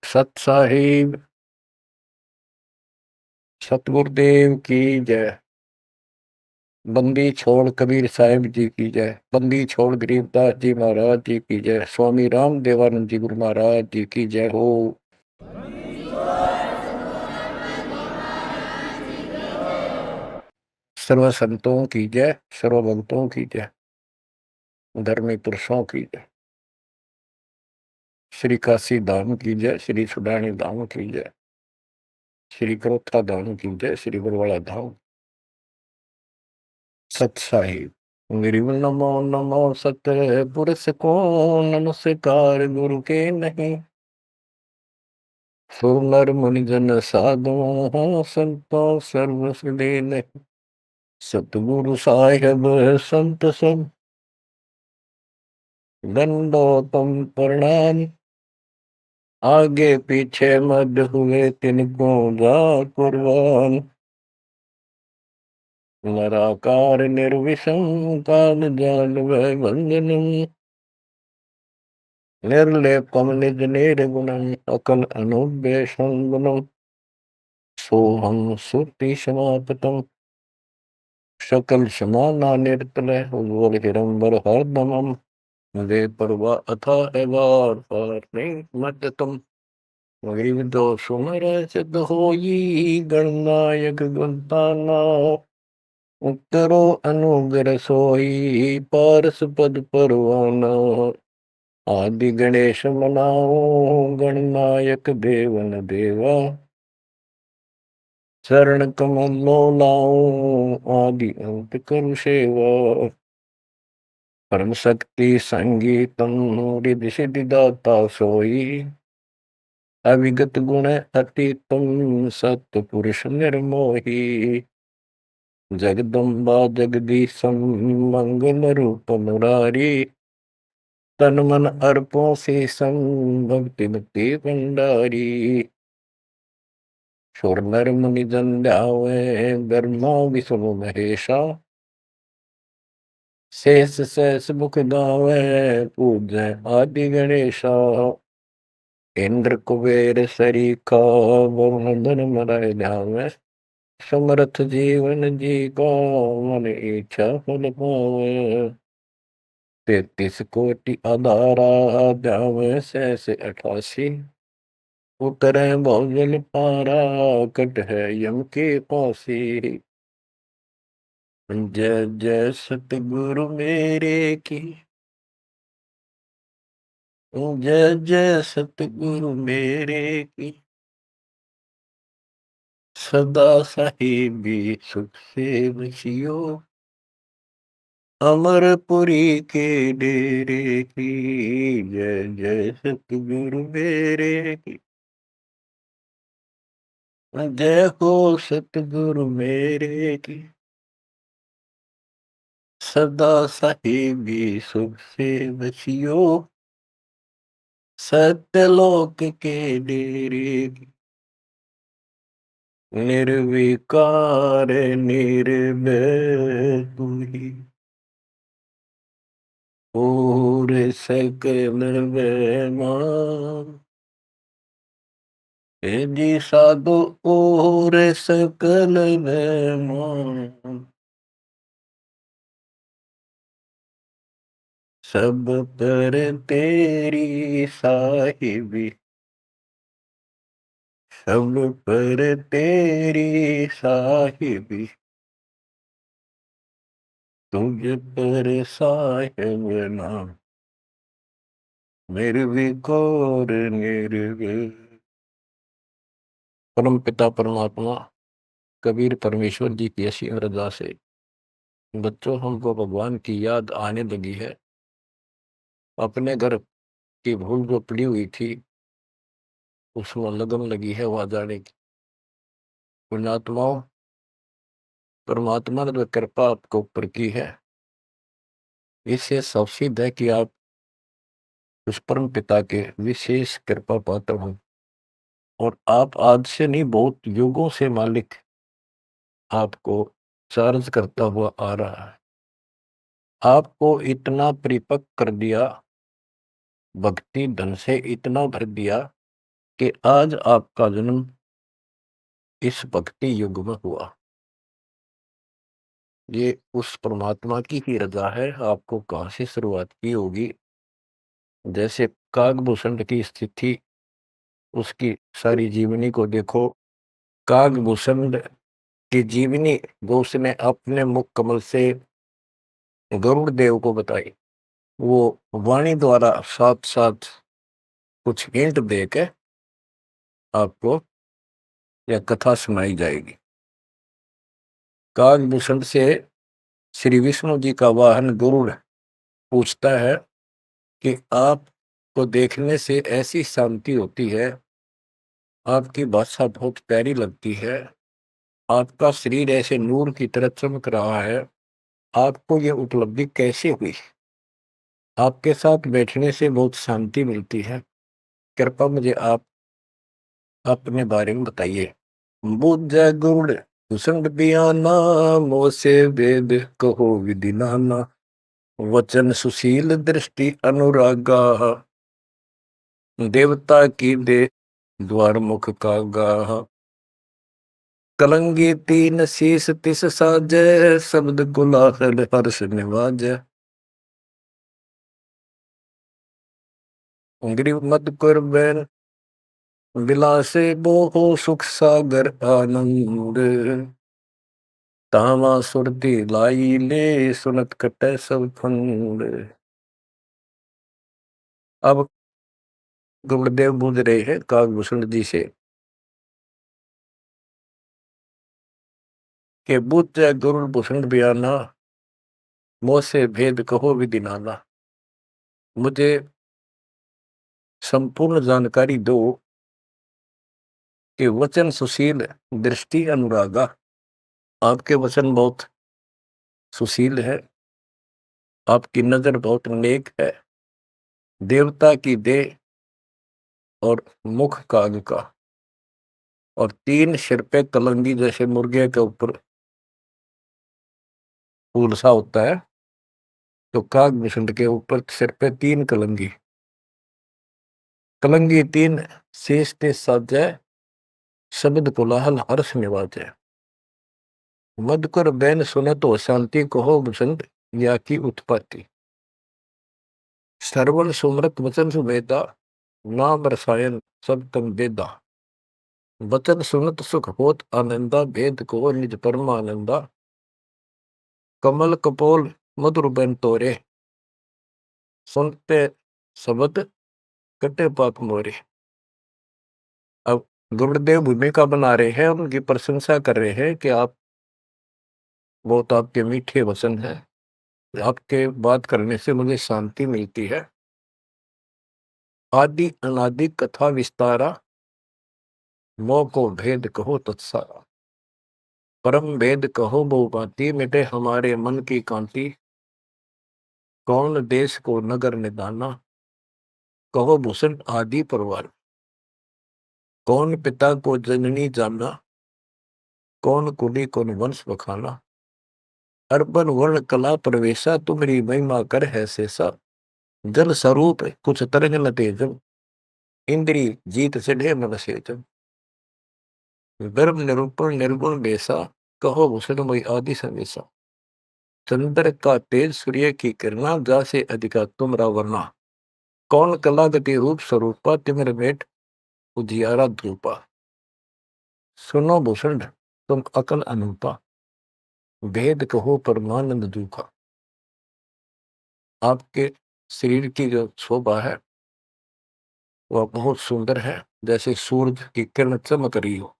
सत साहिब सतगुरुदेव की जय। बंदी छोड़ कबीर साहिब जी की जय। बंदी छोड़ गरीबदास जी महाराज जी की जय। स्वामी राम देवानंद जी गुरु महाराज जी की जय हो। सर्व संतों की जय, सर्व भक्तों की जय, धर्मी पुरुषों की जय। श्री काशी धाम की जय, श्री सुडानी धाम की जय, श्री करोत्ता धाम की जय, श्री बरवाड़ा धाम। सत साहिब गिरिव नमो नमो सत पुरुष को नमस्कार गुरु के नहीं। सुनर मुनिजन साधु संतो सर्व सिद्धि नहीं। सतगुरु साहिब संत सब दंडोतम प्रणाम। आगे पीछे मद हुए तिनको जा कुर्बान। नराकार निर्विषम काल जाल वै वंदनम। निर्लेपम निज निर्गुणम अकल अनुव्यसम गुणम। सोहम सुरति समापतम सकल समाना निर्तल उज्ज्वल हिरंबर हरदमम। वे परवा अथा है वार पार नहीं मत तुम। गरीब दो सुमर सिद्ध होई गणनायक गुणताना। उत्तरो अनुग्रह सोई पारस पद परवाना। आदि गणेश मनाओ गणनायक देवन देवा। शरण कमलो लाओ आदि अंत करु सेवा। परम शक्ति संगीतम रिधि सिद्धि दाता सोई। अविगत गुण अतीतम सत्य पुरुष निर्मोही। जगदम्बा जगदीशम मंगल रूप मुरारी। तन मन अर्पों से संग भक्ति मुक्ति भंडारी। सुर नर मुनि जन ध्यावे ब्रह्मा विष्णु महेशा। शेष शेष मुख गावे पूजय आदि गणेशा। इंद्र कुबेर सरीखा वरुण धन मराय ध्यावे। समर्थ जीवन जी का मन इच्छा फल पावे। 33 कोटि आधारा ध्यावे शेष 88। उतरे बहुजन पारा कट है यम के पासी। जय जय सतगुरु मेरे की। जय जय सतगुरु मेरे की। सदा साहिबी सुख से बसियो। अमरपुरी के डेरे की। जय जय सतगुरु मेरे की। जय हो सतगुरु मेरे की। सदा साहिबी सुख से बसियो। सत्यलोक के डेरे की। निर्विकार निर्भय तू ही। और सकल बेमान। हे जी साधु और सकल बेमान। सब पर तेरी साहिबी। सब पर तेरी साहिबी। तुझ पर साहिब नाम। निर्विकार निर्भय। परम पिता परमात्मा कबीर परमेश्वर जी की ऐसी अरदास है। बच्चों हमको भगवान की याद आने लगी है। अपने घर की भूल जो पड़ी हुई थी उसमें लगन लगी है वहां जाने की। पुण्यात्माओं, परमात्मा ने जो कृपा आपको ऊपर की है इससे सबसिद्ध है कि आप उस परम पिता के विशेष कृपा पात्र हो। और आप आज से नहीं बहुत युगों से मालिक आपको चार्ज करता हुआ आ रहा है। आपको इतना परिपक्व कर दिया, भक्ति धन से इतना भर दिया कि आज आपका जन्म इस भक्ति युग में हुआ। ये उस परमात्मा की ही रजा है, आपको कहाँ से शुरुआत की होगी। जैसे कागभूषण की स्थिति, उसकी सारी जीवनी को देखो। कागभूषण की जीवनी जो उसने अपने मुख कमल से गरुड़ देव को बताई, वो वाणी द्वारा साथ साथ कुछ हिंट देके आपको यह कथा सुनाई जाएगी। कागभूषण से श्री विष्णु जी का वाहन गरुड़ पूछता है कि आपको देखने से ऐसी शांति होती है, आपकी भाषा बहुत प्यारी लगती है, आपका शरीर ऐसे नूर की तरह चमक रहा है, आपको ये उपलब्धि कैसे हुई। आपके साथ बैठने से बहुत शांति मिलती है, कृपया मुझे आप अपने बारे में बताइए। बुझ गुड़ भूषण बियाना, मोसे वेद कहो विधि नाना, वचन सुशील दृष्टि अनुरागा, देवता की दे द्वार मुख कागा, कलंगी तीन शीस तिस साजै, शब्द गुलाहल हर्ष निवाजै, ग्रीव मद कर बैन विलासे बोहो सुख सागर आनंद, तावा सुरती लाई ले सुनत कटै सब फंड। अब गुरुदेव बूझ रहे हैं कागभूषण जी से कि बुझ गुरु भूषण बयाना, मोह से भेद कहो विधि नाना। मुझे संपूर्ण जानकारी दो कि वचन सुशील दृष्टि अनुरागा, आपके वचन बहुत सुशील है, आपकी नजर बहुत नेक है, देवता की देह और मुख काग का, और तीन सिर पे कलंगी जैसे मुर्गे के ऊपर फूल सा होता है, तो कागभूषण के ऊपर सिर पे तीन कलंगी, कलंगी तीन शेष ते साजै, शब्द कोलाहल हर्ष निवाजै, मधुकर बैन सुने तो शांति कहो बसंत, या की उत्पत्ति, श्रवण सुमरत वचन सुवेदा, नाम रसायन सब तम वेदा, वचन सुनत सुख होत आनंदा, भेद को निज परमानंदा, कमल कपोल मधुर बैन तोरे, सुनते शब्द कटे पाप मोरे। अब गुरुदेव भूमिका बना रहे हैं, उनकी प्रशंसा कर रहे हैं कि आप बहुत, आपके मीठे वचन हैं, आपके बात करने से मुझे शांति मिलती है। आदि अनादि कथा विस्तारा, मोह को भेद कहो तत्सारा, परम भेद कहो वो बाती, मिटे हमारे मन की कांति, कौन देश को नगर निदाना, कहो भूषण आदि परवार, कौन पिता को जननी जाना, कौन कुली कौन वंश बखाना, अर्बन वर्ण कला प्रवेशा, तुम्हारी महिमा कर है शेषा, जल स्वरूप कुछ तरंग न तेजम, इंद्री जीत चढ़े मन सेजम, गर्भ निरूपण निर्गुण बेसा, कहो भूषण मई आदि समेसा, चंद्र का तेज सूर्य की किरणा, जा से अधिका तुमरा वर्णा, कौन कला गति रूप स्वरूपा, तिमिर मेट उजियारा ध्रुपा, सुनो भूषण तुम अकल अनूपा, भेद कहो परमानंद दुखा। आपके शरीर की जो शोभा है वह बहुत सुंदर है, जैसे सूरज की किरण चमक रही हो।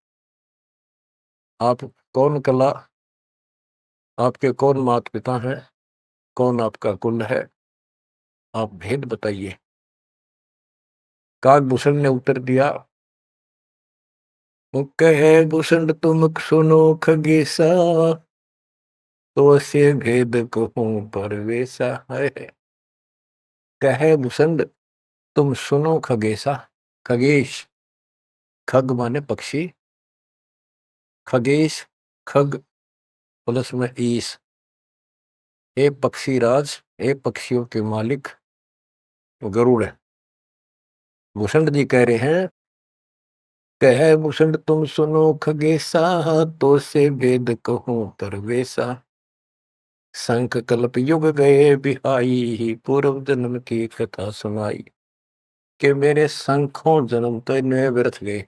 आप कौन कला, आपके कौन माता पिता हैं, कौन आपका कुल है, आप भेद बताइए। कागभूषण ने उत्तर दिया, कहे भूषण तुम सुनो खगेसा, तो से भेद कहूं परवेसा है। कहे भूषण तुम सुनो खगेसा, खगेश, खग माने पक्षी, खगेश खग प्लस में ईश, ए पक्षी राज, ए पक्षियों के मालिक गरुड़ है। भूषण जी कह रहे हैं कह भूषण तुम सुनो खगेसा, तो से वेद कहूं तरवेसा। शंख कल्प युग गए बिहाई, पूर्व जन्म की कथा सुनाई। कि मेरे शंखों जन्म तो इनमें व्यर्थ गए,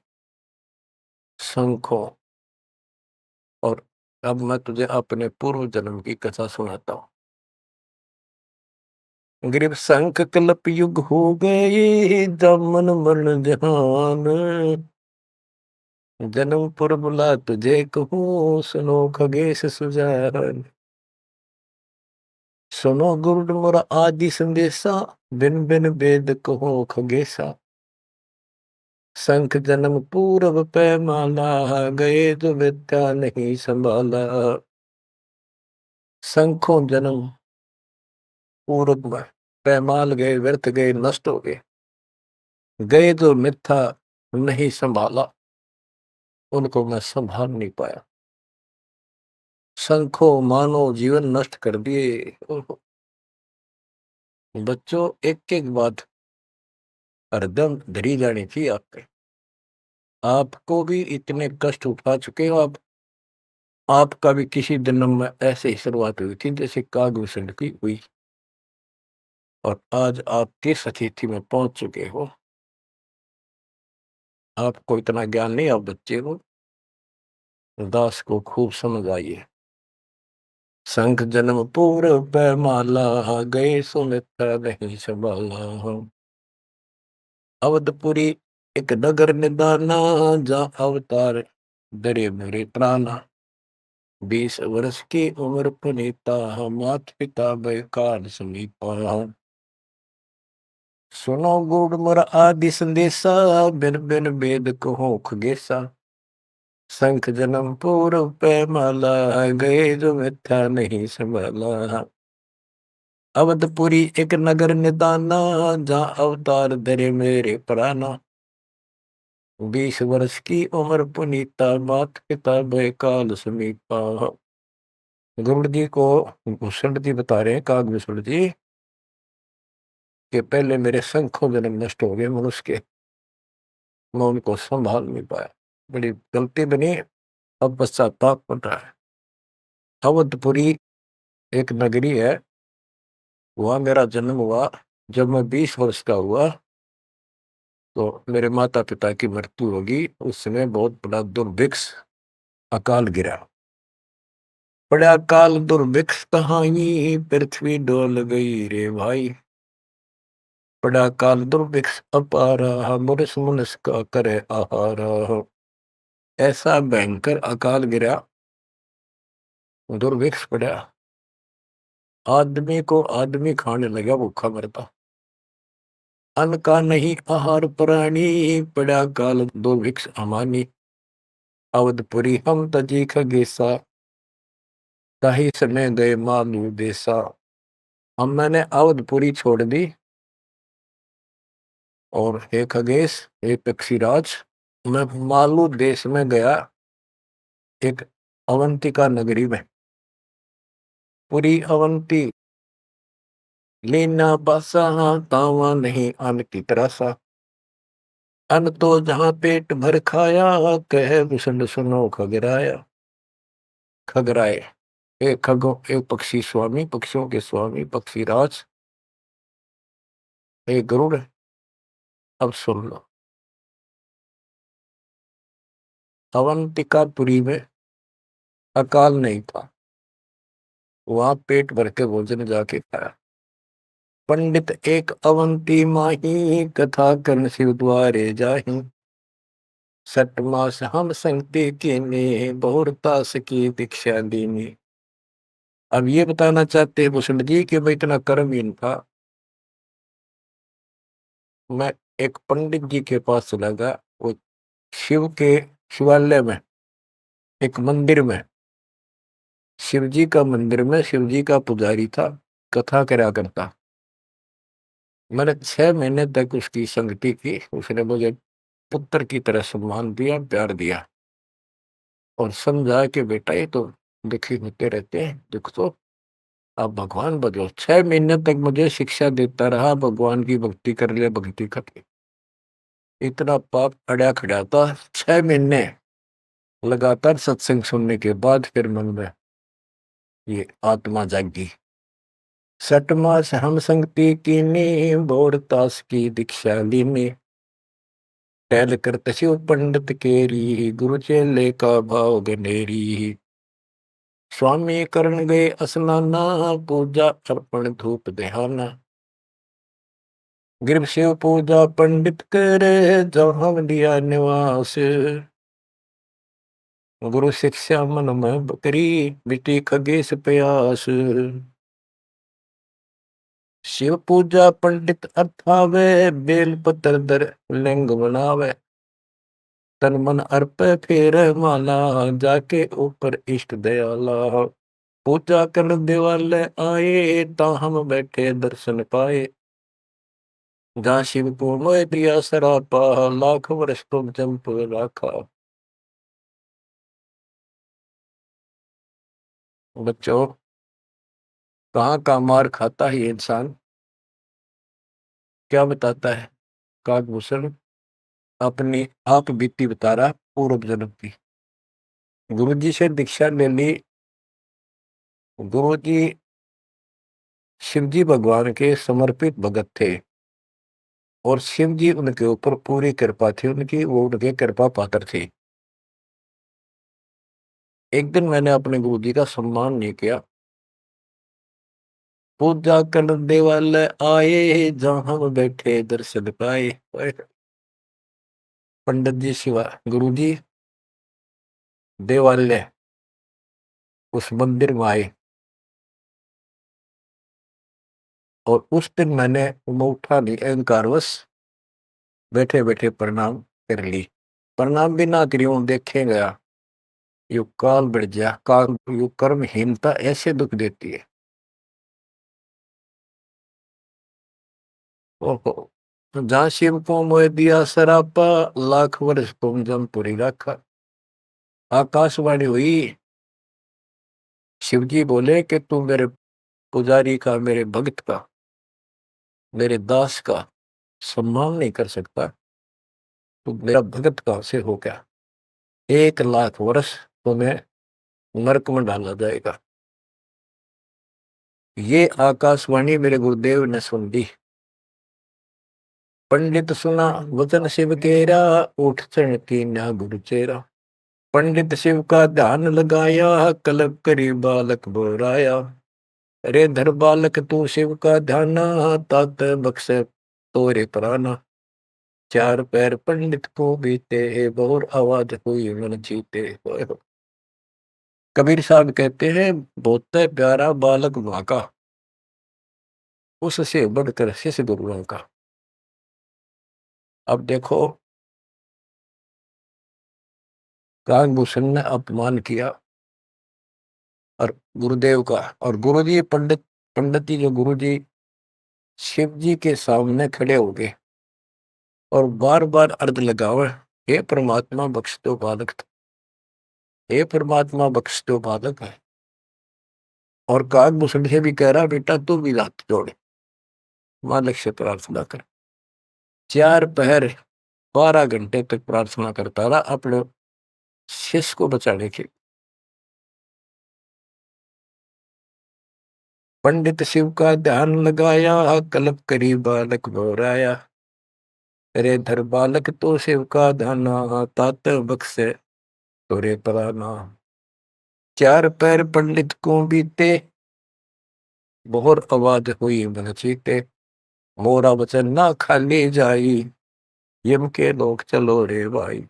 शंखों। और अब मैं तुझे अपने पूर्व जन्म की कथा सुनाता हूँ। ग्रीव शंख कल्प युग हो गए, जमन मरण जहान। जन्म पुर बुला तुझे कहूँ, सुनो खगेश सुजान। सुनो गुरुड मोरा आदि संदेशा, बिन बिन वेद कहो खगेसा। शंख जन्म पूर्व पैमाला, गए जो विद्या नहीं संभाला। शंखों जन्म पूर्व में पैमाल गए, व्यर्थ गए, नष्ट हो गए। गए जो मिथ्या नहीं संभाला, उनको मैं संभाल नहीं पाया। शंखों मानो जीवन नष्ट कर दिए। बच्चों, एक एक बात हरदम धरी जानी चाहिए आपके। आपको भी इतने कष्ट उठा चुके हो आप। आपका भी किसी जन्म में ऐसे ही शुरुआत हुई थी जैसे कागभूषण की हुई, और आज आप किस स्थिति में पहुंच चुके हो। आपको इतना ज्ञान नहीं, आप बच्चे हो। दास को खूब समझ आइए। शंख जन्म पूर्व पैमाला, गए सुमित्रा नहीं संभाला। अवधपुरी एक नगर निदाना, जहाँ अवतार डरे मेरे प्राणा। 20 वर्ष की उम्र पुनीता, मात पिता बेकार समीपा। सुनो गुड़ मोर आदि संदेशा, बिन बिन वेद कहो खगेसा। शंख जन्म पूर्व पैमाला, गए जो मिथ्या नहीं संभाला। अवधपुरी एक नगर निदाना, जहाँ अवतार धरे मेरे प्राणा। 20 वर्ष की उम्र पुनीता, मात पिता बेकाल समीपा। गरुड़ जी को भूषण जी बता रहे हैं, कागभूषण जी, कि पहले मेरे शंखों जन्म नष्ट हो गए मनुष्य के, मैं उनको संभाल नहीं पाया। बड़ी गलती बनी, अब पश्चाताप बन रहा है। अवधपुरी एक नगरी है, वहां मेरा जन्म हुआ। जब मैं 20 वर्ष का हुआ तो मेरे माता पिता की मृत्यु होगी। उस समय बहुत बड़ा दुर्भिक्ष अकाल गिरा। बड़ा अकाल दुर्भिक्ष कहानी, पृथ्वी डोल गई रे भाई। बड़ा अकाल दुर्भिक्ष अपारा, मुरस मुनस का करे आहारा। ऐसा भयंकर अकाल गिरा, दुर्भिक्ष पड़ा। आदमी को आदमी खाने लगा, भूखा मरता। अन्न का नहीं आहार प्राणी, पड़ा काल दुर्भिक्ष अमानी। अवधपुरी हम तजी खगेसा, ताही समय गए मालू देसा। हम मैंने अवधपुरी छोड़ दी, और हे खगेश, हे पक्षीराज, मैं मालू देश में गया, एक अवंतिका नगरी में। पूरी अवंती लीना बासा, तावा नहीं अन्न की तरह सा। अन्न तो जहां पेट भर खाया, कह भूषण सुनो खगराया। खगराए, एक खगो, एक पक्षी स्वामी, पक्षियों के स्वामी पक्षीराज, एक गरुड़। अब सुन लो। अवंतिकापुरी में अकाल नहीं था, वहां पेट भर के भोजन जाके खाया। पंडित एक अवंती माही, कथा कर्ण शिव द्वारे जाही। 6 मास हम संगति कीनी, बहुरतास की दीक्षा दीनी। अब ये बताना चाहते हैं भूषण जी कि मैं इतना कर्महीन था। मैं एक पंडित जी के पास चला गया, वो शिव के शिवालय में, एक मंदिर में, शिव जी का मंदिर में, शिव जी का पुजारी था, कथा करा करता। मैंने 6 महीने तक उसकी संगति की। उसने मुझे पुत्र की तरह सम्मान दिया, प्यार दिया, और समझा कि बेटा ये तो दुखी होते रहते हैं, दुख तो आप भगवान बनो। 6 महीने तक मुझे शिक्षा देता रहा, भगवान की भक्ति कर ले, भक्ति कर ले। इतना पाप अड़ा खड़ा था। 6 महीने लगातार सत्संग सुनने के बाद फिर मन में ये आत्मा जागी। सठ मास हम संगति कीनी, बोर तास की दीक्षा लीनी। टहल कर तस्यो पंडित केरी, गुरु चेले का भाव गनेरी। स्वामी करण गए स्नाना, पूजा अर्पण धूप दहाना। गिर शिव पूजा पंडित करे, जहाँ लिया निवास। गुरु शिक्षा मन में बकरी, मिट्टी खगेश प्यास। शिव पूजा पंडित अर्थावे, बेल पत्र दर लिंग बनावे। तन मन अर्प फेर माला, जाके ऊपर इष्ट दयाला। पूजा कर दिवाले आए, ता हम बैठे दर्शन पाए। जहाँ शिव को मोह दिया सरापा, लाख वर्ष तुम जंप राखा। बच्चों, कहाँ का मार खाता है ये इंसान? क्या बताता है काकभूषण? अपनी आप बीती बता रहा, पूर्व जन्म की। गुरु जी से दीक्षा ले ली। गुरु जी शिव जी भगवान के समर्पित भगत थे और शिव जी उनके ऊपर पूरी कृपा थी उनकी, वो उनके कृपा पात्र थे। एक दिन मैंने अपने गुरु जी का सम्मान नहीं किया। पूजा कर देवाल आए, जहां हम बैठे दर्शन पाए। पंडित जी शिवा गुरु जी देवालय उस मंदिर में आए और उस दिन मैंने उठा नहीं, अहंकारवश बैठे बैठे प्रणाम कर ली। प्रणाम भी ना करी, देखे गया यू काल बढ़ जा, काल यू कर्महीनता ऐसे दुख देती है। ओहो, जहाँ शिव को मोह दिया सरापा, लाख वर्ष तुम जमपुरी रखा। आकाशवाणी हुई। शिव जी बोले कि तू मेरे पुजारी का, मेरे भक्त का, मेरे दास का सम्मान नहीं कर सकता, तू मेरा भगत कहां से हो गया? 1 लाख वर्ष तुम्हें नरक में डाला जाएगा। ये आकाशवाणी मेरे गुरुदेव ने सुन ली। पंडित सुना वचन शिव केरा, उठ चढ़ की ना गुरु चेरा। पंडित शिव का ध्यान लगाया, कलब करी बालक बोराया। अरे धर बालक तू शिव का ध्याना, तात बख्शे तोरे प्राणा। 4 पैर पंडित को बीते, बहुत आवाज हुई मन जीते। कबीर साहब कहते हैं, बहुत प्यारा बालक माँ का, उससे बढ़कर शिष्य गुरुओं का। अब देखो, काकभूषण ने अपमान किया और गुरुदेव का, और गुरु जी पंडित जी जो गुरु जी शिव जी के सामने खड़े हो गए और बार बार अर्ज लगावे, हे परमात्मा बख्श दो बालक, हे परमात्मा बख्श दो बालक है। और काकभूषण से भी कह रहा, बेटा तू भी हाथ जोड़े, मालिक से प्रार्थना कर। 4 पहर 12 घंटे तक प्रार्थना करता रहा अपने शिष्य को बचाने के। पंडित शिव का ध्यान लगाया, कल्प करी बालक बोराया। अरे धर बालक तो शिव का ध्याना, तात बख्शे तोरे प्राणा। 4 पैर पंडित को बीते, बहुत आवाज हुई मन चीते। मोरा वचन ना खाली जाई, यम के लोग चलो रे भाई।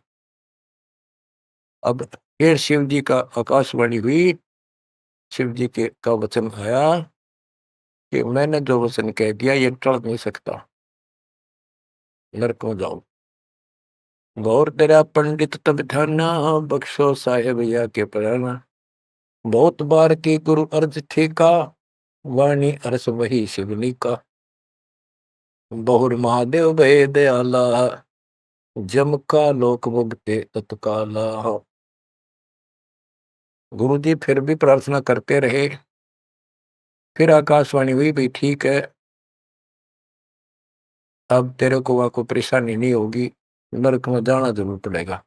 अब फिर शिव जी का आकाशवाणी हुई। शिव जी के का वचन आया कि मैंने जो वचन कह दिया ये टल नहीं सकता, नरक में जाओ। गौर तेरा पंडित तब ध्याना, बख्शो साहेब या के प्राणा। बहुत बार की गुरु अर्ज ठीका, वाणी अरस वही शिवनी का। बहुर महादेव भय दयाला, जम का लोक मुक्ते तत्काला। गुरु जी फिर भी प्रार्थना करते रहे। फिर आकाशवाणी हुई, भाई ठीक है, अब तेरे को वहां को परेशानी नहीं होगी, नरक में जाना जरूर पड़ेगा,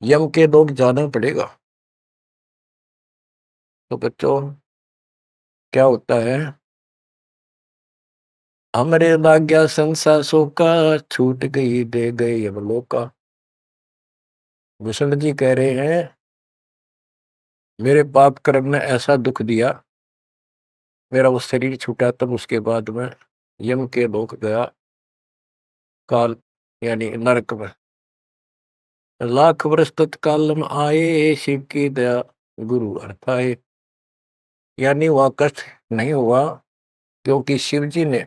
यम के लोग जाना पड़ेगा। तो बच्चों क्या होता है, हमरे लाग्या संसासों का, छूट गई दे गई अब लोका। भूषण जी कह रहे हैं मेरे पाप कर्म ने ऐसा दुख दिया, मेरा वो शरीर छूटा, तब उसके बाद में यम के लोक गया, काल यानी नरक में। लाख वर्ष तत्काल में आए, शिव की दया गुरु अर्थाए। यानी वह कष्ट नहीं हुआ, क्योंकि शिव जी ने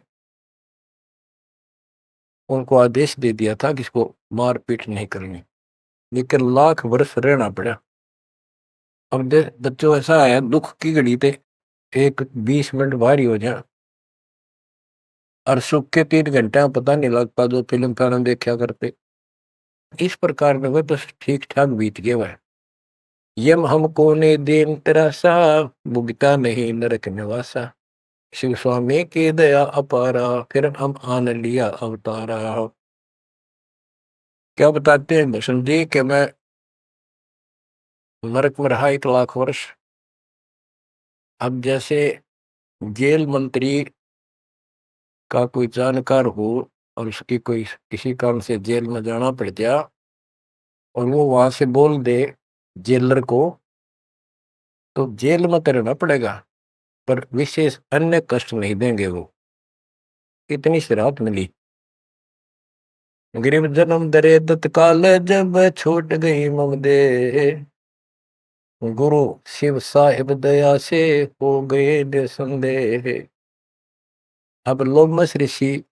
उनको आदेश दे दिया था कि इसको मारपीट नहीं करनी, लेकिन लाख वर्ष रहना पड़ा। अब बच्चों ऐसा है, दुख की घड़ी थे एक 20 मिनट भारी हो जाए, और सुख के 3 घंटे में पता नहीं लगता, जो फिल्म फिल्म देखा करते इस प्रकार में। वह बस ठीक ठाक बीत गया वह। यम हमको ने देन तरासा, भुगता नहीं नरक निवासा। शिव स्वामी की दया अपारा, फिर हम आन लिया अवतारा। क्या बताते हैं भूषण जी कि मैं नरक में रहा 1 लाख वर्ष। अब जैसे जेल मंत्री का कोई जानकार हो और उसकी कोई किसी काम से जेल में जाना पड़ गया, और वो वहां से बोल दे जेलर को, तो जेल में तो रहना पड़ेगा, पर विशेष अन्य कष्ट नहीं देंगे वो। कितनी सी राहत मिली। गरीब जन्म दरे तत्काल, जब छूट गई मम दे। गुरु शिव साहिब दया से हो गए निसंदेह। अब लोमस ऋषि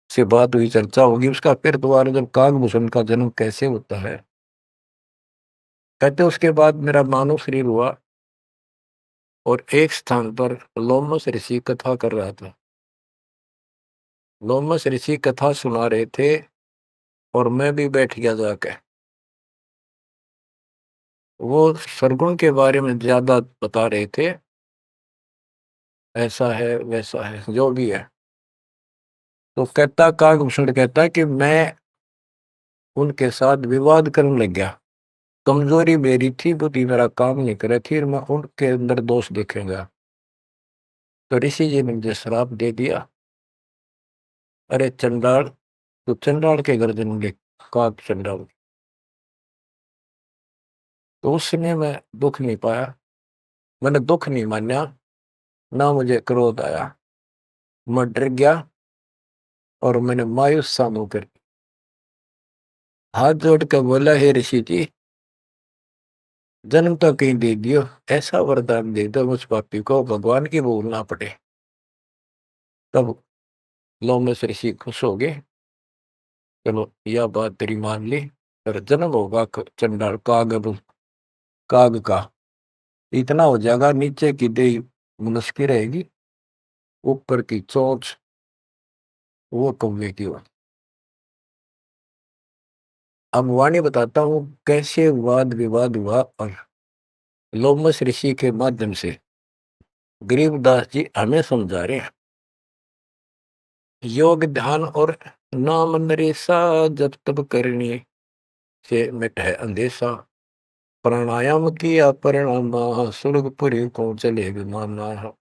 से बात हुई, चर्चा होगी उसका, फिर दोबारा जब कागभूषण का जन्म कैसे होता है, कहते उसके बाद मेरा मानव शरीर हुआ, और एक स्थान पर लोमस ऋषि कथा कर रहा था। लोमस ऋषि कथा सुना रहे थे, और मैं भी बैठ गया जाके। वो सरगुण के बारे में ज्यादा बता रहे थे, ऐसा है वैसा है जो भी है। तो कहता कागभूषण कहता कि मैं उनके साथ विवाद करने लग गया। कमजोरी मेरी थी, बुद्धि मेरा काम नहीं करे, फिर मैं उनके अंदर दोष देखेंगा। तो ऋषि जी ने मुझे श्राप दे दिया, अरे चंडाल, तो चंडाल के घर जन्म ले, काग चंडाल। तो उस समय मैं दुख नहीं पाया, मैंने दुख नहीं माना, ना मुझे क्रोध आया। मैं डर गया, और मैंने मायूस सा मुंह कर हाथ जोड़ कर बोला, हे ऋषि जी, जन्म तो कहीं दे दियो, ऐसा वरदान दे दो उस पापी को भगवान की भूल ना पड़े। तब लोमस ऋषि खुश हो गए, चलो यह बात तेरी मान ली, और जन्म होगा चंडाल काग का। इतना हो जाएगा, नीचे की देह मनुष्य की रहेगी, ऊपर की चोंच वो कौवे की हो। अब वाणी बताता हूँ कैसे वाद विवाद हुआ, और लोमस ऋषि के माध्यम से गरीबदास जी हमें समझा रहे हैं। योग ध्यान और नाम नरेसा, जब तब करने से मिट है अंदेशा। प्राणायाम किया परिणाम, सुरगपुरी को चले विमाना।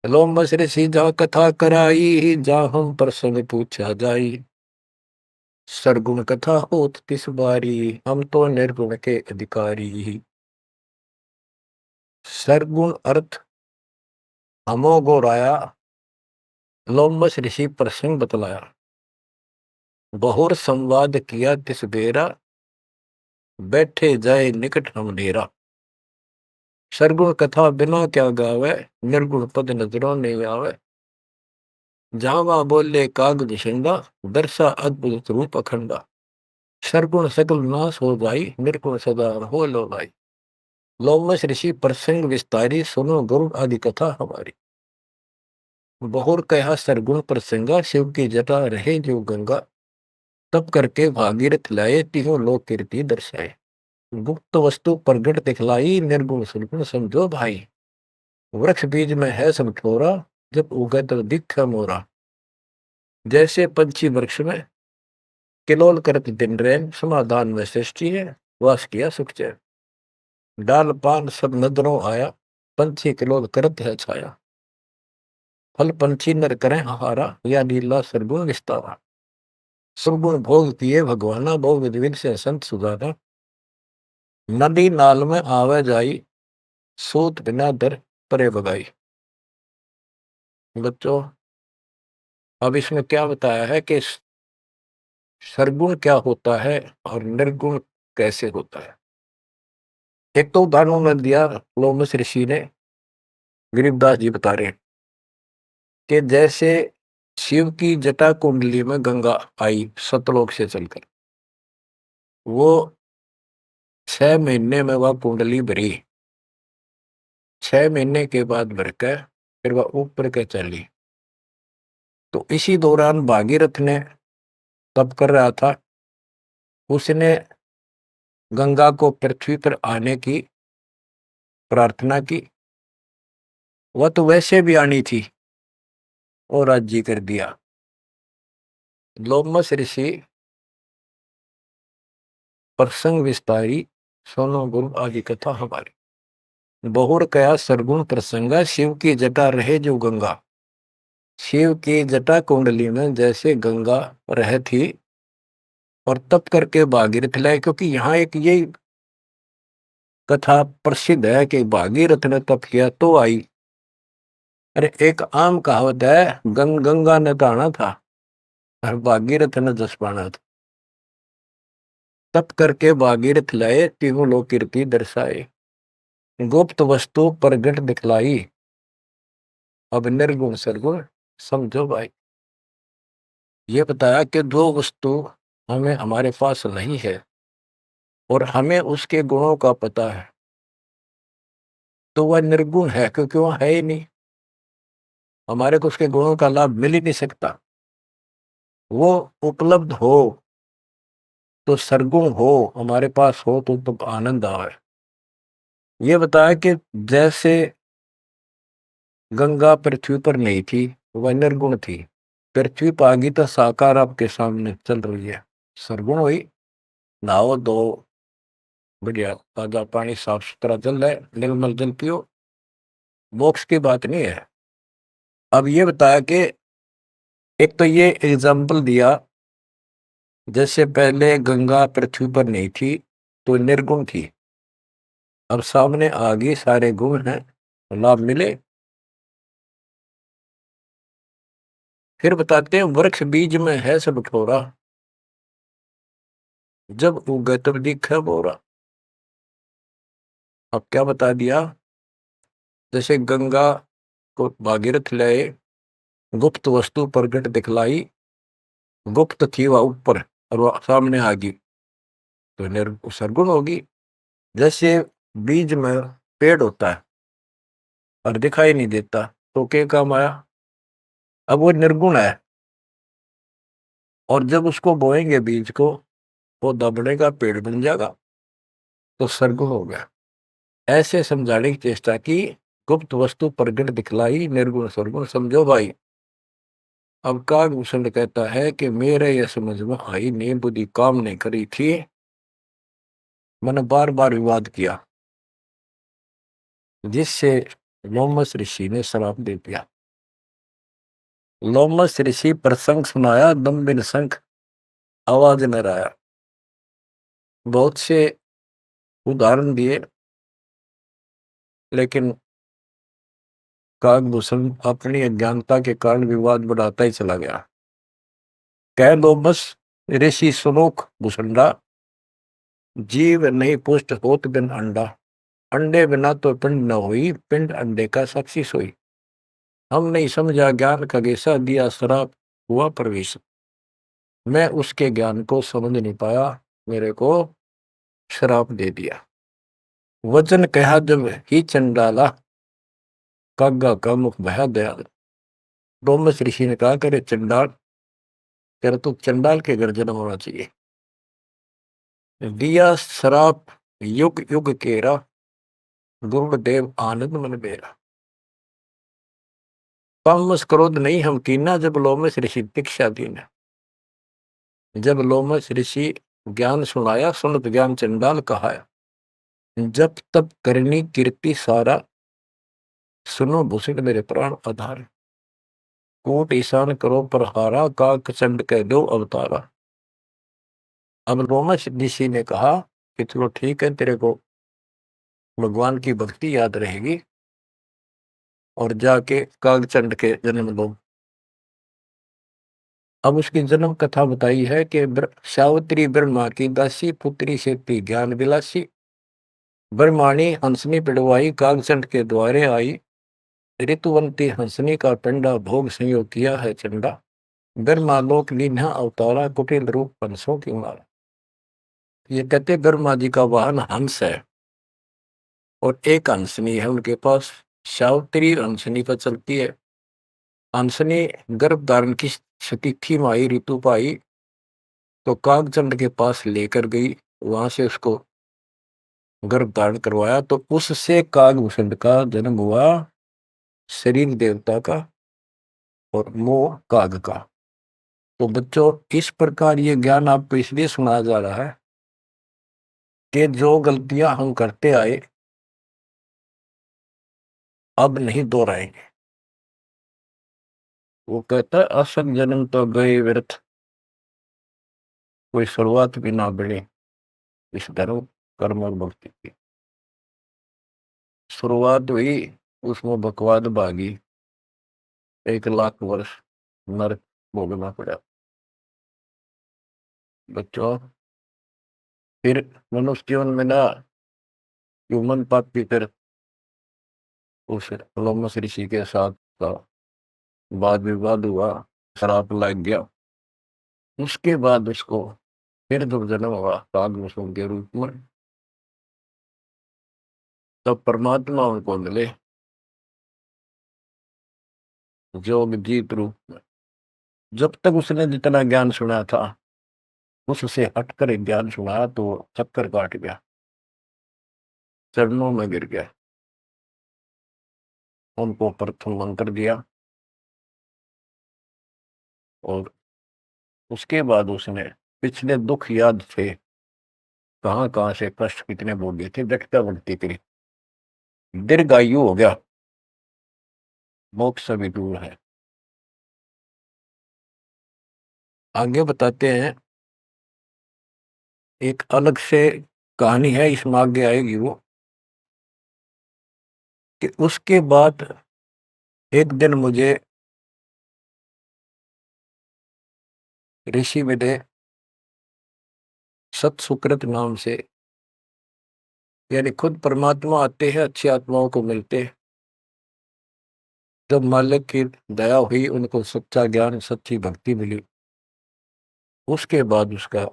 लोमस ऋषि जा कथा कराई, जा हम प्रसंग पूछा जाई। सरगुण कथा होत तिस बारी, हम तो निर्गुण के अधिकारी। सरगुण अर्थ हमो गोराया, लोमस ऋषि प्रसंग बतलाया। बहुर संवाद किया तिस बेरा, बैठे जाए निकट हम डेरा। सरगुण कथा बिना क्या गावे, निर्गुण पद नजरों नहीं आवे। जावा बोले काग निशंदा, दर्शा अद्भुत रूप अखंडा। सरगुण सकल नाश हो जाई, निर्गुण सदा हो लो भाई। लोमस ऋषि प्रसंग विस्तारी, सुनो गुरु आदि कथा हमारी। बहुर कहा सरगुण प्रसंगा, शिव की जटा रहे जो गंगा। तब करके भागीरथ लाए, तीनों लोक कीर्ति दर्शाए। गुप्त वस्तु प्रगट दिखलाई, निर्गुण सरगुण समझो भाई। वृक्ष बीज में है सब ठोरा, जब उगे तो दिख मोरा। जैसे पंछी वृक्ष में किलोल करत दिन रैन, समाधान में सृष्टि है, वास किया सुख चैन। डाल पान सब नजरों आया, पंछी किलोल करत है छाया। फल पंछी नर करें हारा, या लीला सरगुण विस्तारा। सुरगुण भोग किए भगवाना, बहु विधि विधि से संत सुधारा। नदी नाल में आवे जाई, सूत बिना दर परे बगाई। बच्चों, अब इसमें क्या बताया है कि सरगुण क्या होता है और निर्गुण कैसे होता है। एक तो उदाहरण उन्होंने दिया लोमस ऋषि ने, गरीबदास जी बता रहे हैं कि जैसे शिव की जटा कुंडली में गंगा आई सतलोक से चलकर, वो 6 महीने में वह कुंडली भरी, 6 महीने के बाद भरकर फिर वह ऊपर के चली। तो इसी दौरान भागीरथ ने तप कर रहा था, उसने गंगा को पृथ्वी पर आने की प्रार्थना की। वह तो वैसे भी आनी थी और राज्य कर दिया। लोमस ऋषि प्रसंग विस्तारी, सोनो गुरु आदि कथा हमारी। बहुर कया सरगुण प्रसंगा, शिव की जटा रहे जो गंगा। शिव की जटा कुंडली में जैसे गंगा रह थी और तप करके भागीरथ लाए, क्योंकि यहाँ एक ये कथा प्रसिद्ध है कि भागीरथ ने तप किया तो आई। अरे एक आम कहावत है, गंगा ने नहाना था और भागीरथ ने जस पाना था। तप करके भागीरथ लाए, तीनों लोक कीर्ति दर्शाए। गुप्त वस्तु प्रगट दिखलाई, अब निर्गुण सरगुण समझो भाई। ये बताया कि दो वस्तु हमें हमारे पास नहीं है और हमें उसके गुणों का पता है, तो वह निर्गुण है, क्योंकि वह है ही नहीं, हमारे को उसके गुणों का लाभ मिल ही नहीं सकता। वो उपलब्ध हो तो सरगुण हो, हमारे पास हो तो आनंद आए। ये बताया कि जैसे गंगा पृथ्वी पर नहीं थी, वह निर्गुण थी। पृथ्वी पर आ गई तो साकार आपके सामने चल रही है, सरगुण हुई। नहाओ दो, बढ़िया ताजा पानी, साफ सुथरा जल है, निर्मल जल पियो, मोक्ष की बात नहीं है। अब ये बताया कि एक तो ये एग्जाम्पल दिया, जैसे पहले गंगा पृथ्वी पर नहीं थी तो निर्गुण थी, अब सामने आ गई, सारे गुण हैं, लाभ मिले। फिर बताते हैं वृक्ष बीज में है सब ठोरा, जब उगे तब दिखे बोरा। अब क्या बता दिया, जैसे गंगा को भागीरथ लाए, गुप्त वस्तु प्रगट दिखलाई, गुप्त थी वह ऊपर और वह सामने आ गई तो सरगुण होगी। जैसे बीज में पेड़ होता है और दिखाई नहीं देता तो क्या काम आया, अब वो निर्गुण है, और जब उसको बोएंगे बीज को, पौधा बढ़ेगा, पेड़ बन जाएगा, तो सरगुण हो गया। ऐसे समझाने की चेष्टा की, गुप्त वस्तु प्रगट दिखलाई, निर्गुण सरगुण समझो भाई। अब कागभूषण कहता है कि मेरे यह समझ में आई ने बुद्धि काम नहीं करी थी, मैंने बार बार विवाद किया, जिससे लोमस ऋषि ने श्राप दे दिया। लोमस ऋषि प्रसंग सुनाया, दम बिन शंख आवाज न आया। बहुत से उदाहरण दिए, लेकिन कागभूषण अपनी अज्ञानता के कारण विवाद बढ़ाता ही चला गया। कह दो बस ऋषि सुनोख भूषणा, जीव नहीं पुष्ट होत बिन अंडा। अंडे बिना तो पिंड न हुई, पिंड अंडे का साक्षी सोई। हम नहीं समझा ज्ञान का गेसा, दिया श्राप हुआ प्रवेश। मैं उसके ज्ञान को समझ नहीं पाया, मेरे को श्राप दे दिया। वचन कहा जब ही चंडाला, कागा का मुख भया दयाल। डोमस ऋषि ने कहा, करे चंडाल, तेरा तो चंडाल के घर जन्म होना चाहिए। दिया श्राप युग युग केरा, गुरुदेव आनंद मन बेरा। पामस क्रोध नहीं हम कीना, जब लोमस ऋषि दीक्षा दीना। जब लोमश ऋषि ज्ञान सुनाया, सुनत ज्ञान चंडाल कहाया। जब तब करनी कीर्ति सारा, सुनो भूषण मेरे प्राण आधार। कोट ईशान करो पर हारा, काक चंड कह दो अवतारा। अब लोमश ऋषि ने कहा कि चलो ठीक है, तेरे को भगवान की भक्ति याद रहेगी और जाके कागचंड के जन्म दो। अब उसकी जन्म कथा बताई है कि सावित्री ब्रह्मा की दासी, पुत्री से थी ज्ञान विलासी। ब्रह्माणी हंसनी पिड़वाई, कागचंड के द्वारे आई। ऋतुवंती हंसनी का पिंडा, भोग संयोग किया है चंडा। ब्रह्मालोक लीन्हा अवतारा, कुटिल रूप पंसों की मारा। ये कहते ब्रह्मा जी का वाहन हंस है और एक हंसनी है उनके पास। सावित्री हंसनी पर चलती है। हंसनी गर्भ धारण की स्थिति में आई, ऋतु पाई तो कागचंद के पास लेकर गई। वहां से उसको गर्भ धारण करवाया तो उससे कागभूषण का जन्म हुआ, शरीर देवता का और मोह काग का। तो बच्चों, इस प्रकार ये ज्ञान आपको इसलिए सुनाया जा रहा है कि जो गलतियां हम करते आए अब नहीं दोहराएंगे। वो कहता है असत जन्म तो गए व्यर्थ, कोई शुरुआत भी ना बढ़े इस धर्म कर्म और भक्ति की। शुरुआत हुई, उसमें बकवाद भागी, 1 लाख वर्ष नरक भोगना पड़ा। बच्चों, फिर मनुष्य जीवन में ना ह्यूमन पापी फिर उस लोमस ऋषि के साथ का वाद विवाद हुआ, शराब लग गया। उसके बाद उसको फिर जब जन्म हुआ कागभूषण के रूप में, तब परमात्मा उनको मिले जोग जीत रूप में। जब तक उसने जितना ज्ञान सुना था उससे हटकर एक ज्ञान सुना तो चक्कर काट गया, चरणों में गिर गया। उनको प्रथम मंत्र दिया और उसके बाद उसने पिछले दुख याद थे, कहाँ कहाँ से कष्ट कितने भोगे थे, व्यक्ता भक्ति करी, दीर्घायु हो गया, मोक्ष भी दूर है। आगे बताते हैं, एक अलग से कहानी है, इसमें आगे आएगी वो, कि उसके बाद एक दिन मुझे ऋषि मिले सत सुकृत नाम से, यानी खुद परमात्मा आते हैं, अच्छी आत्माओं को मिलते। जब मालिक की दया हुई, उनको सच्चा ज्ञान सच्ची भक्ति मिली, उसके बाद उसका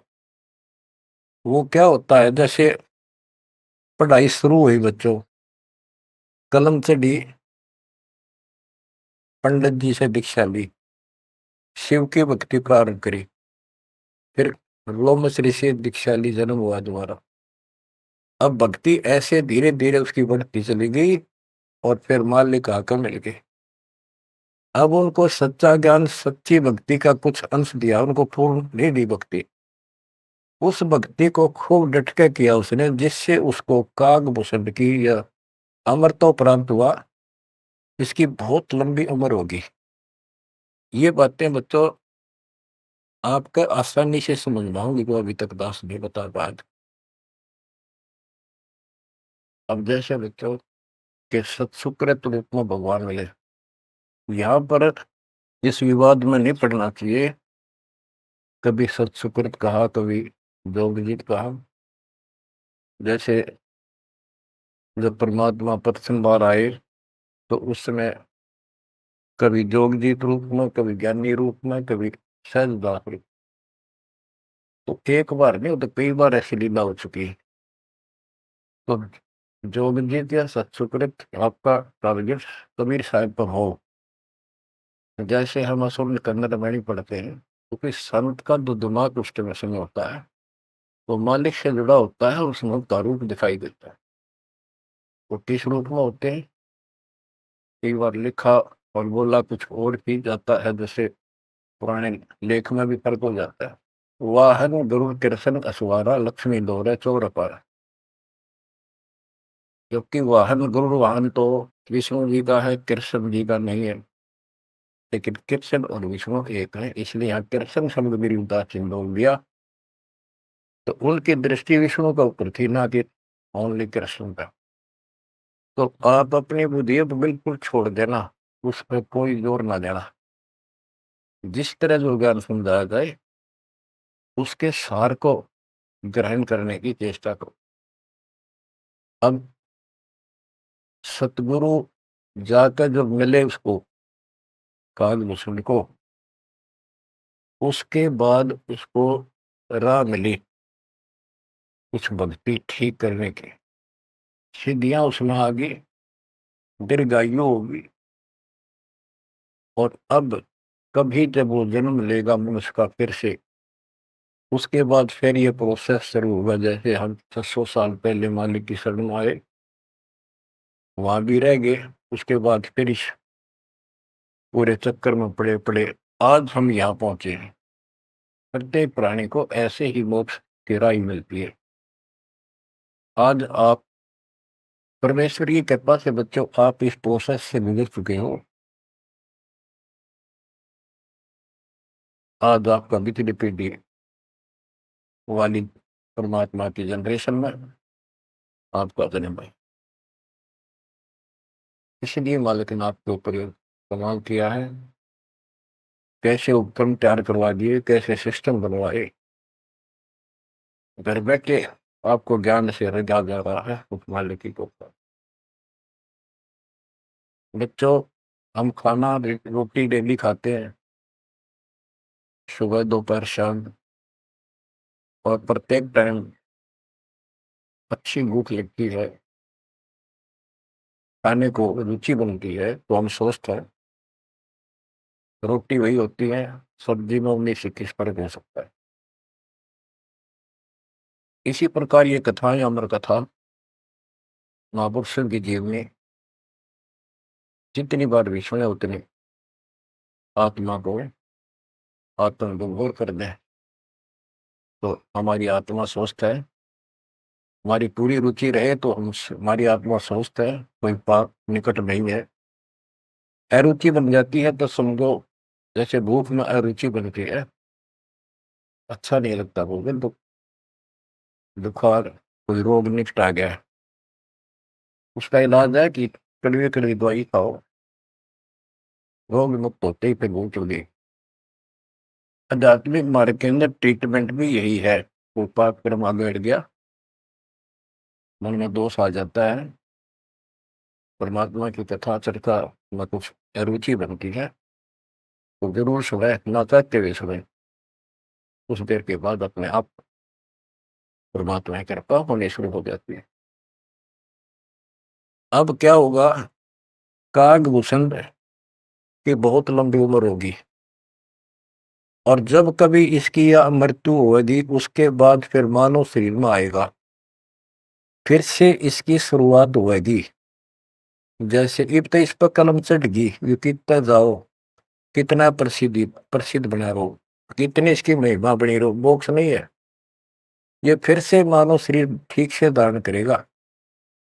वो क्या होता है, जैसे पढ़ाई शुरू हुई बच्चों, कलम चढ़ी, पंडित जी से दीक्षा ली, शिव की भक्ति प्रारंभ करी, फिर लोमस ऋषि से दीक्षा ली, जन्म हुआ दोबारा। अब भक्ति ऐसे धीरे धीरे उसकी बढ़ती चली गई और फिर मालिक आकर मिल गए। अब उनको सच्चा ज्ञान सच्ची भक्ति का कुछ अंश दिया, उनको पूर्ण नहीं दी भक्ति। उस भक्ति को खूब डटके किया उसने, जिससे उसको कागभूषण की या अमरता प्राप्त हुआ, इसकी बहुत लंबी उम्र होगी। ये बातें बच्चों आपके आसानी से समझ पाऊंगी जो अभी तक दास नहीं बता पाया। अब जैसे बच्चों के सत्सुकृत रूप में भगवान मिले, यहाँ पर इस विवाद में नहीं पड़ना चाहिए, कभी सत्सुकृत कहा, कभी जोगजीत कहा। जैसे जब परमात्मा प्रथम बार आए तो उस समय कभी जोगजीत रूप में, कभी ज्ञानी रूप में, कभी सहजदास रूप। तो एक बार नहीं, वो तो कई बार ऐसी लीला हो चुकी है। तो जोगजीत या सत्सुकृत आपका टारगेट कबीर साहब पर हो, जैसे हम असल कन्नड़ में नहीं पढ़ते हैं, क्योंकि संत का जो दिमाग उस समय होता है वो मालिक से जुड़ा होता है, उसमें उसका रूप दिखाई देता है। वो किस रूप में होते हैं, कई बार लिखा और बोला कुछ और भी जाता है, जैसे पुराने लेख में भी फर्क हो जाता है। वाहन गरुड़ कृष्ण असवारा लक्ष्मी दौरे चोर पर। जबकि वाहन गरुड़ वाहन तो विष्णु जी का है, कृष्ण जी का नहीं है। लेकिन कृष्ण और विष्णु एक है, इसलिए यहाँ कृष्ण शब्द मेरी उदासीन बोल दिया। तो उनकी दृष्टि विष्णु का ऊपर थी, ना कि ओनली कृष्ण का। तो आप अपनी बुद्धि अब बिल्कुल छोड़ देना, उस पर कोई जोर ना देना। जिस तरह जो ज्ञान समझाया जाए उसके सार को ग्रहण करने की चेष्टा करो। अब सतगुरु जाकर जब मिले उसको, कालभूषण को, उसके बाद उसको राह मिली कुछ भक्ति ठीक करने की, सिद्धियां उसमें आ गई, दीर्घायु होगी। और अब कभी जब वो जन्म लेगा मनुष्य का फिर से, उसके बाद फिर ये प्रोसेस शुरू होगा। जैसे हम 600 साल पहले मालिक की शरण में आए, वहां भी रह गए, उसके बाद फिर इस पूरे चक्कर में पड़े पड़े आज हम यहाँ पहुंचे हैं। प्रत्येक प्राणी को ऐसे ही मोक्ष की राह मिलती है। आज आप परमेश्वर की कृपा से बच्चों आप इस प्रोसेस से गुजर चुके हो। आज आपका पिछली पीढ़ी वाली परमात्मा की जनरेशन में आपका जन्म है, इसलिए मालिक ने आपके ऊपर कमाल किया है। कैसे उपक्रम तैयार करवा दिए, कैसे सिस्टम बनवाए, घर बैठे आपको ज्ञान से रजा जा रहा है उस मालिक की कृपा। बच्चों हम खाना रोटी डेली खाते हैं, सुबह दोपहर शाम, और प्रत्येक टाइम अच्छी भूख लगती है, खाने को रुचि बनती है, तो हम सोचते हैं रोटी वही होती है, सब्जी में 19-21 फर्क हो सकता है। इसी प्रकार ये कथाएं, अमर कथा महापुरुषों की जीवनी जितनी बार भी सुने उतनी आत्मा को आत्मविभोर कर दे। तो हमारी आत्मा स्वस्थ है, हमारी पूरी रुचि रहे तो हम हमारी आत्मा स्वस्थ है, कोई पाप निकट नहीं है। अरुचि बन जाती है तो समझो जैसे भूख में अरुचि बनती है, अच्छा नहीं लगता, भोजन तो बुखार कोई रोग निकट आ गया है, उसका इलाज है कि कड़वी कड़वी दवाई खाओ, रोग मुक्त होते ही फिर भूख लगी। आध्यात्मिक मार्ग के अंदर ट्रीटमेंट भी यही है। वो पाप कर्म आगे बढ़ गया, मन में दोष आ जाता है, परमात्मा की कथा चर्चा में कुछ अरुचि बनती है, तो जरूर सुबह ना चाहते हुए सुबह, कुछ देर के बाद अपने आप परमात्मा की कृपा होने शुरू हो जाती है। अब क्या होगा, कागभूषण की बहुत लंबी उम्र होगी, और जब कभी इसकी या मृत्यु होगी उसके बाद फिर मानव शरीर में आएगा, फिर से इसकी शुरुआत होगी। जैसे इब तो इस पर कलम चढ़ गई, ये कितना जाओ, कितना प्रसिद्धि प्रसिद्ध बना रहो, कितनी इसकी महिमा बनी रहो, मोक्ष नहीं है। ये फिर से मानव शरीर ठीक से धारण करेगा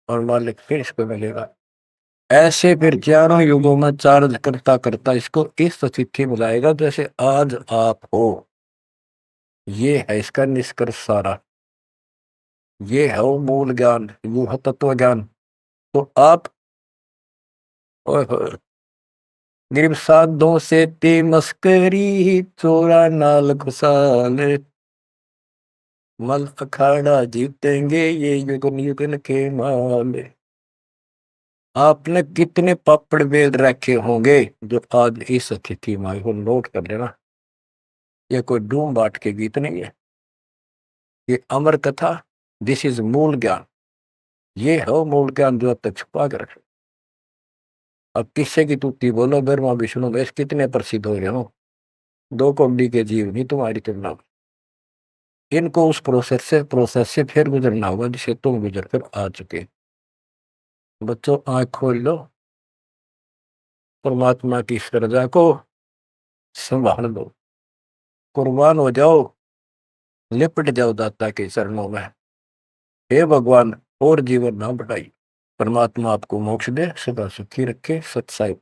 और मालिक फिर इसको मिलेगा। ऐसे फिर चारों युगों में चार्ज करता करता इसको इस स्थिति में लाएगा जैसे आज आप हो। ये है इसका निष्कर्ष सारा, ये है वो मूल ज्ञान, वो है तत्व ज्ञान। तो आप ओए होए, निर्साधों से ते मस्करी, चोरा नाल खुशाल, मल अखाड़ा जीतेंगे ये युगन युगन के माल। आपने कितने पापड़ बेल रखे होंगे जो आज इस स्थिति में आए हो, नोट कर लेना। ये कोई डूम बाट के गीत नहीं है, ये अमर कथा, दिस इज मूल ज्ञान। ये है मूल ज्ञान जो अब तक छुपा कर रखे। अब किससे की तुक्ति बोलो, ब्रह्मा विष्णु महेश कितने प्रसिद्ध हो रहे हो, दो कौड़ी के जीव नहीं तुम्हारी तुलना में। इनको उस प्रोसेस से फिर गुजरना होगा जिसे तुम गुजर कर आ चुके। बच्चों आंख खोल लो, परमात्मा की श्रद्धा को संभाल लो, कुर्बान हो जाओ, लिपट जाओ दाता के चरणों में। हे भगवान, और जीवन ना बढ़ाई। परमात्मा आपको मोक्ष दे, सदा सुखी रखे। सत साई।